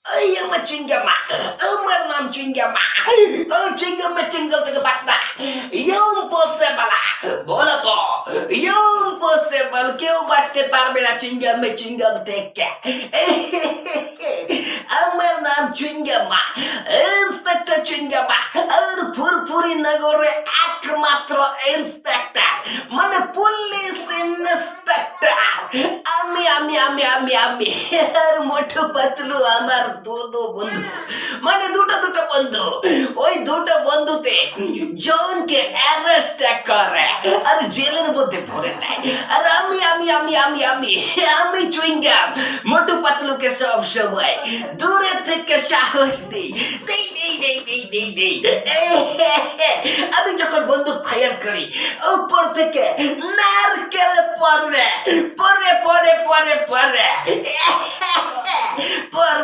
এই আমার চিঙ্গামা, আমার নাম চিঙ্গামা। ও চিঙ্গামে চিঙ্গল থেকে বাঁচ না। ইম্পসিবল। বলো তো, ইম্পসিবল কেউ বাঁচতে পারবে না চিঙ্গামে চিঙ্গম থেকে। আমার নাম চিঙ্গামা, ইন্সপেক্টর চিঙ্গামা, আর ফুরফুরি নগরে একমাত্র ইন্সপেক্টর, মানে পুলিশ ইন্সপেক্টর। আমি আর মোটু পাতলু আমার দুটো বন্ধু, মানে দুটো বন্ধু। ওই দুটো বন্ধুতে জনকে অ্যারেস্ট করে আর জেলের মধ্যে ভরে দেয়। আর আমি চুইংগাম মোটু পাতলুকে সব সময় দূরে থেকে সাহস দিই। আমি যখন বন্দুক ফায়ার করি, উপর থেকে নারকেল পড়ে পড়ে পড়ে পড়ে পড়ে পড়ে